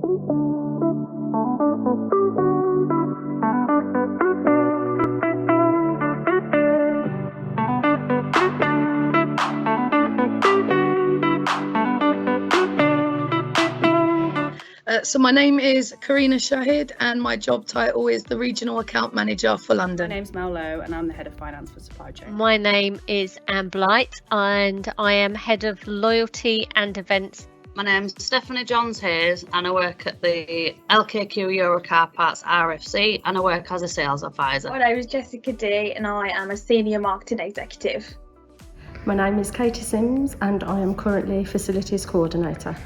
So my name is Karina Shahid and my job title is the Regional Account Manager for London. My name's Mel Lowe and I'm the Head of Finance for Supply Chain. My name is Anne Blight and I am Head of Loyalty and Events. My name's Stephanie Johns-Hayes and I work at the LKQ Eurocar Parts RFC and I work as a sales advisor. My name is Jessica D and I am a Senior Marketing Executive. My name is Katie Sims and I am currently Facilities Coordinator.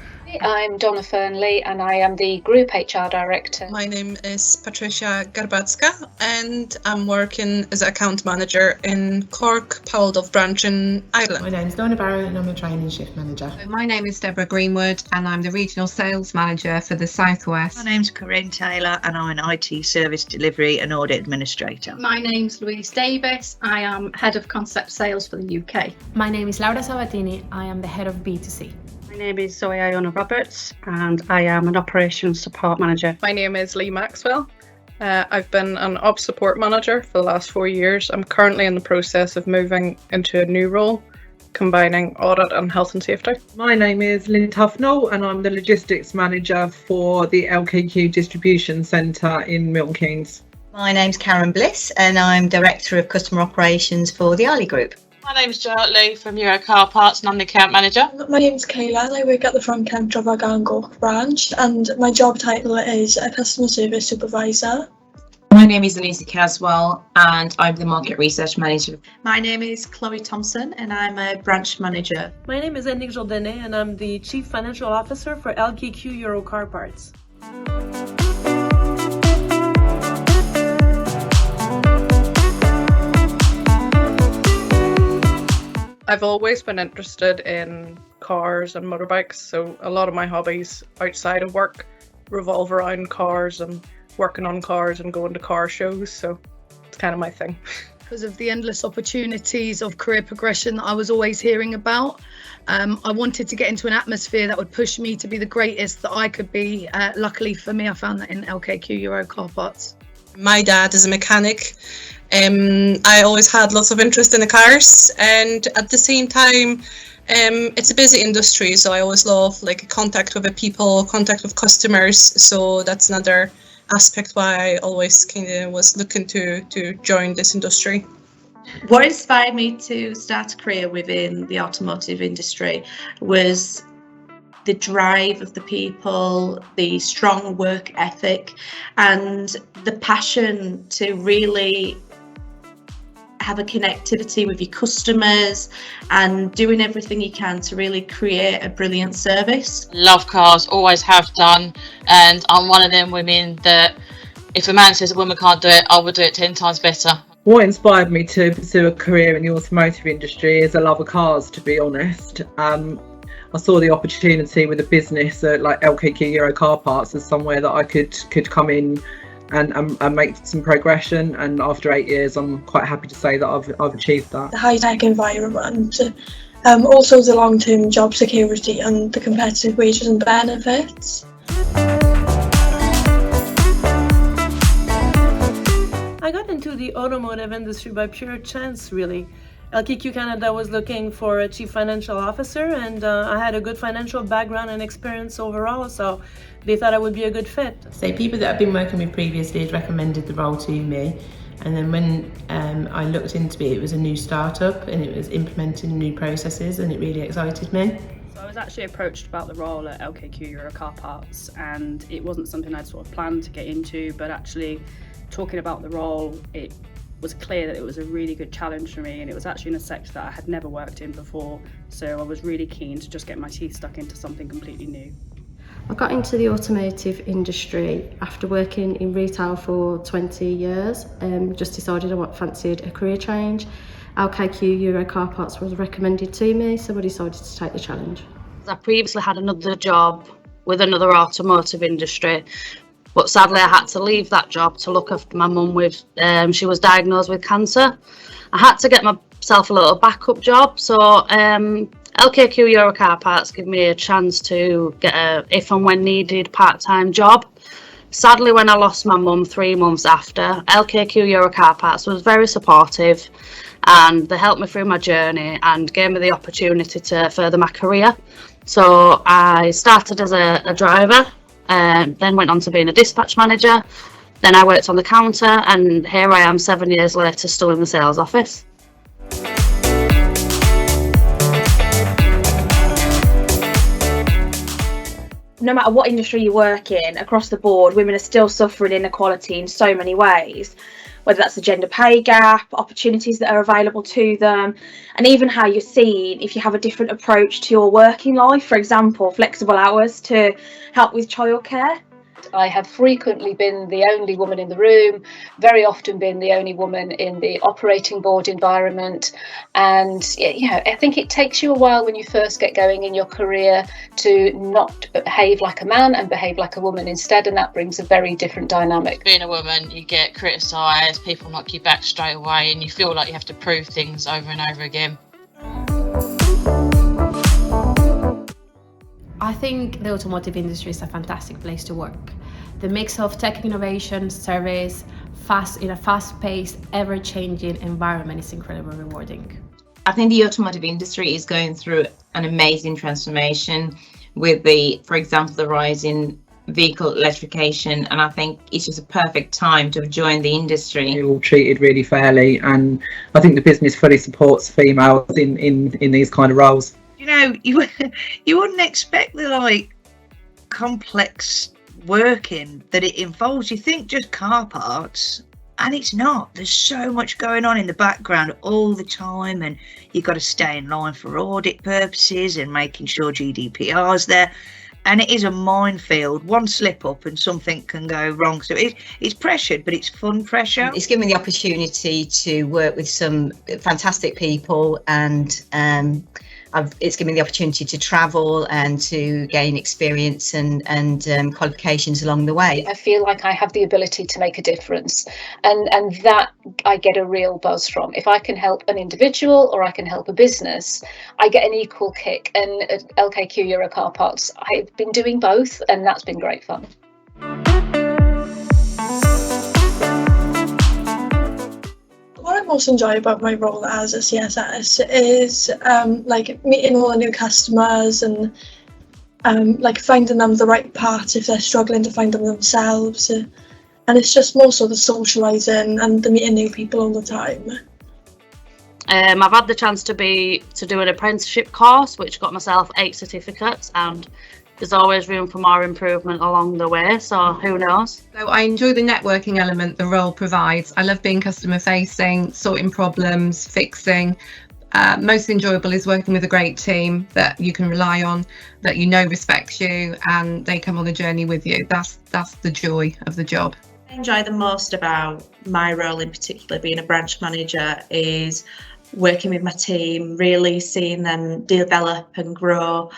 I'm Donna Fernley and I am the Group HR Director. My name is Patricia Garbacka and I'm working as account manager in Cork, Powelldove branch in Ireland. My name is Donna Barrett and I'm a training shift manager. My name is Deborah Greenwood and I'm the Regional Sales Manager for the South West. My name's Corinne Taylor and I'm an IT Service Delivery and Audit Administrator. My name's Louise Davis. I am Head of Concept Sales for the UK. My name is Laura Sabatini. I am the Head of B2C. My name is Zoe Iona Roberts and I am an Operations Support Manager. My name is Lee Maxwell. I've been an Ops Support Manager for the last 4 years. I'm currently in the process of moving into a new role, combining audit and health and safety. My name is Lynn Tufnell and I'm the Logistics Manager for the LKQ Distribution Centre in Milton Keynes. My name's Karen Bliss and I'm Director of Customer Operations for the Ali Group. My name's Charlotte Lee from Eurocar Parts and I'm the account manager. My name's Kayla and I work at the front counter of our Gangor branch and my job title is a customer service supervisor. My name is Elisa Caswell and I'm the market research manager. My name is Chloe Thompson and I'm a branch manager. My name is Enrique Jordanet and I'm the Chief Financial Officer for LKQ Eurocar Parts. I've always been interested in cars and motorbikes, so a lot of my hobbies outside of work revolve around cars and working on cars and going to car shows, so it's kind of my thing. Because of the endless opportunities of career progression that I was always hearing about, I wanted to get into an atmosphere that would push me to be the greatest that I could be. Luckily for me, I found that in LKQ Eurocar Parts. My dad is a mechanic. I always had lots of interest in the cars, and at the same time it's a busy industry, so I always love like contact with the people, contact with customers, so that's another aspect why I always kind of was looking to join this industry. What inspired me to start a career within the automotive industry was the drive of the people, the strong work ethic and the passion to really have a connectivity with your customers and doing everything you can to really create a brilliant service. Love cars, always have done, and I'm one of them women that if a man says a woman can't do it, I will do it 10 times better. What inspired me to pursue a career in the automotive industry is a love of cars, to be honest. I saw the opportunity with a business like LKQ Eurocar Parts as somewhere that I could come in and make some progression, and after 8 years I'm quite happy to say that I've achieved that. The high-tech environment, also the long-term job security and the competitive wages and benefits. I got into the automotive industry by pure chance, really. LKQ Canada was looking for a chief financial officer and I had a good financial background and experience overall, so they thought I would be a good fit. So people that I've been working with previously had recommended the role to me, and then when I looked into it, it was a new startup and it was implementing new processes and it really excited me. So I was actually approached about the role at LKQ Eurocar Parts and it wasn't something I'd sort of planned to get into, but actually talking about the role, it was clear that it was a really good challenge for me, and it was actually in a sector that I had never worked in before, so I was really keen to just get my teeth stuck into something completely new. I got into the automotive industry after working in retail for 20 years and just decided I fancied a career change. LKQ Eurocar Parts was recommended to me, so I decided to take the challenge. I previously had another job with another automotive industry, but sadly I had to leave that job to look after my mum with, she was diagnosed with cancer. I had to get myself a little backup job, so LKQ Euro Car Parts give me a chance to get a, if and when needed, part-time job. Sadly, when I lost my mum 3 months after, LKQ Euro Car Parts was very supportive, and they helped me through my journey and gave me the opportunity to further my career. So I started as a driver, then went on to being a dispatch manager. Then I worked on the counter, and here I am 7 years later, still in the sales office. No matter what industry you work in, across the board, women are still suffering inequality in so many ways, whether that's the gender pay gap, opportunities that are available to them, and even how you're seen if you have a different approach to your working life, for example, flexible hours to help with childcare. I have frequently been the only woman in the room, very often been the only woman in the operating board environment. And I think it takes you a while when you first get going in your career to not behave like a man and behave like a woman instead, and that brings a very different dynamic. Being a woman, you get criticised, people knock you back straight away, and you feel like you have to prove things over and over again. I think the automotive industry is a fantastic place to work. The mix of tech innovation, service, in a fast-paced, ever-changing environment is incredibly rewarding. I think the automotive industry is going through an amazing transformation with for example, the rise in vehicle electrification, and I think it's just a perfect time to have joined the industry. You're all treated really fairly, and I think the business fully supports females in these kind of roles. You wouldn't expect the complex working that it involves. You think just car parts, and it's not. There's so much going on in the background all the time, and you've got to stay in line for audit purposes and making sure GDPR's there. And it is a minefield. One slip up and something can go wrong. So it's pressured, but it's fun pressure. It's given me the opportunity to work with some fantastic people, and it's given me the opportunity to travel and to gain experience and qualifications along the way. I feel like I have the ability to make a difference, and that I get a real buzz from. If I can help an individual or I can help a business, I get an equal kick. And at LKQ Euro Car Parts, I've been doing both, and that's been great fun. What I most enjoy about my role as a CSS is meeting all the new customers and finding them the right part if they're struggling to find them themselves, and it's just more so the socialising and the meeting new people all the time. I've had the chance to do an apprenticeship course, which got myself 8 certificates, and there's always room for more improvement along the way, so who knows. So I enjoy the networking element the role provides. I love being customer facing, sorting problems, fixing. Most enjoyable is working with a great team that you can rely on, that respects you, and they come on the journey with you. That's the joy of the job. I enjoy the most about my role in particular, being a branch manager, is working with my team, really seeing them develop and grow.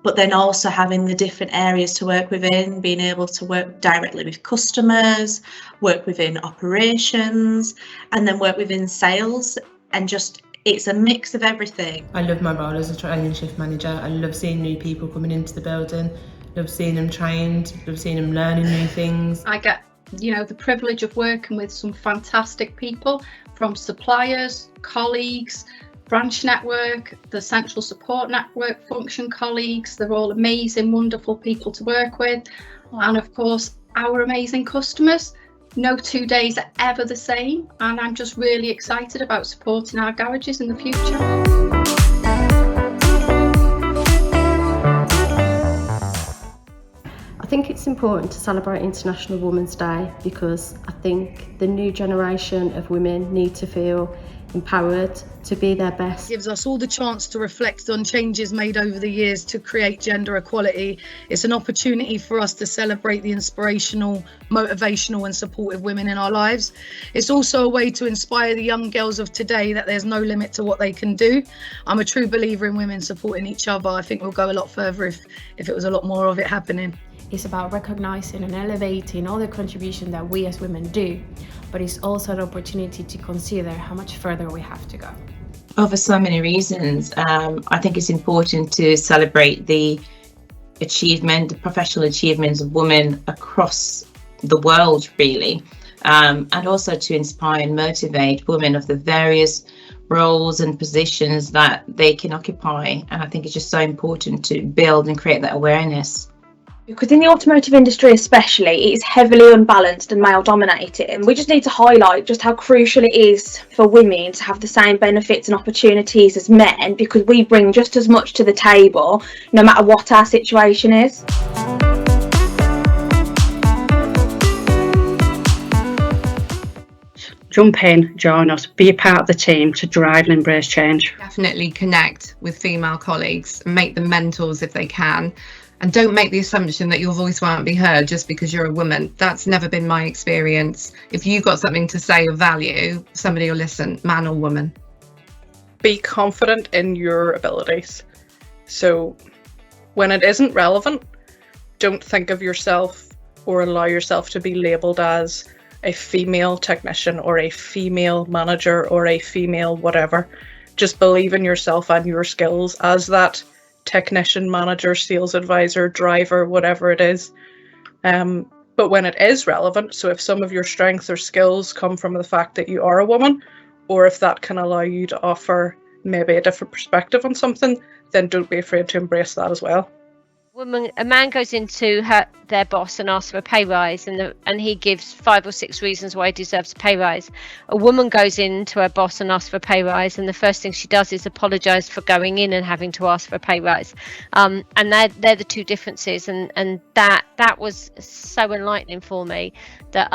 But then also having the different areas to work within, being able to work directly with customers, work within operations, and then work within sales, and just it's a mix of everything. I love my role as a training shift manager. I love seeing new people coming into the building, love seeing them trained, love seeing them learning new things. I get the privilege of working with some fantastic people, from suppliers, colleagues, branch network, the central support network function colleagues. They're all amazing, wonderful people to work with. And of course, our amazing customers. No 2 days are ever the same, and I'm just really excited about supporting our garages in the future. I think it's important to celebrate International Women's Day because I think the new generation of women need to feel empowered to be their best. It gives us all the chance to reflect on changes made over the years to create gender equality. It's an opportunity for us to celebrate the inspirational, motivational and supportive women in our lives. It's also a way to inspire the young girls of today that there's no limit to what they can do. I'm a true believer in women supporting each other. I think we'll go a lot further if it was a lot more of it happening. It's about recognizing and elevating all the contribution that we as women do, but it's also an opportunity to consider how much further we have to go. Oh, for so many reasons. I think it's important to celebrate the professional achievements of women across the world, really, and also to inspire and motivate women of the various roles and positions that they can occupy. And I think it's just so important to build and create that awareness. Because in the automotive industry especially, it is heavily unbalanced and male dominated, and we just need to highlight just how crucial it is for women to have the same benefits and opportunities as men, because we bring just as much to the table no matter what our situation is. Jump in, join us, be a part of the team to drive and embrace change. Definitely connect with female colleagues and make them mentors if they can. And don't make the assumption that your voice won't be heard just because you're a woman. That's never been my experience. If you've got something to say of value, somebody will listen, man or woman. Be confident in your abilities. So when it isn't relevant, don't think of yourself or allow yourself to be labelled as a female technician or a female manager or a female whatever. Just believe in yourself and your skills as that technician, manager, sales advisor, driver, whatever it is. But when it is relevant, so if some of your strengths or skills come from the fact that you are a woman, or if that can allow you to offer maybe a different perspective on something, then don't be afraid to embrace that as well. A man goes into their boss and asks for a pay rise, and he gives 5 or 6 reasons why he deserves a pay rise. A woman goes into her boss and asks for a pay rise, and the first thing she does is apologise for going in and having to ask for a pay rise. And they're the two differences, and that was so enlightening for me that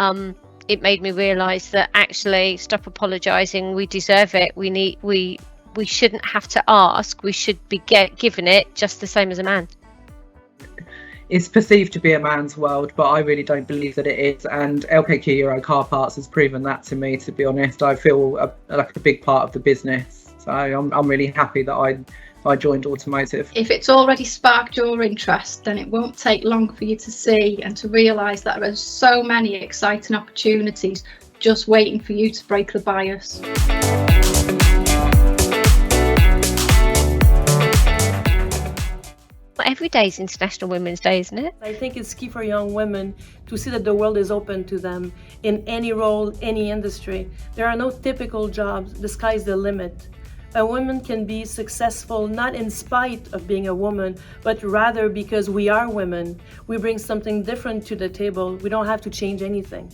it made me realise that actually stop apologising. We deserve it. We shouldn't have to ask. We should be given it just the same as a man. It's perceived to be a man's world, but I really don't believe that it is. And LKQ Euro Car Parts has proven that to me, to be honest. I feel like a big part of the business. So I'm really happy that I joined Automotive. If it's already sparked your interest, then it won't take long for you to see and to realise that there are so many exciting opportunities just waiting for you to break the bias. Every day is International Women's Day, isn't it? I think it's key for young women to see that the world is open to them in any role, any industry. There are no typical jobs. The sky's the limit. A woman can be successful not in spite of being a woman, but rather because we are women. We bring something different to the table. We don't have to change anything.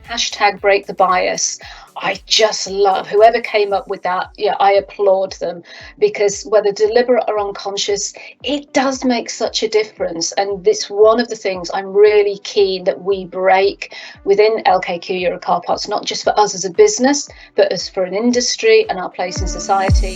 Hashtag break the bias. I just love whoever came up with that. Yeah, I applaud them, because whether deliberate or unconscious, it does make such a difference. And it's one of the things I'm really keen that we break within LKQ Euro Car Parts, not just for us as a business, but as for an industry and our place in society.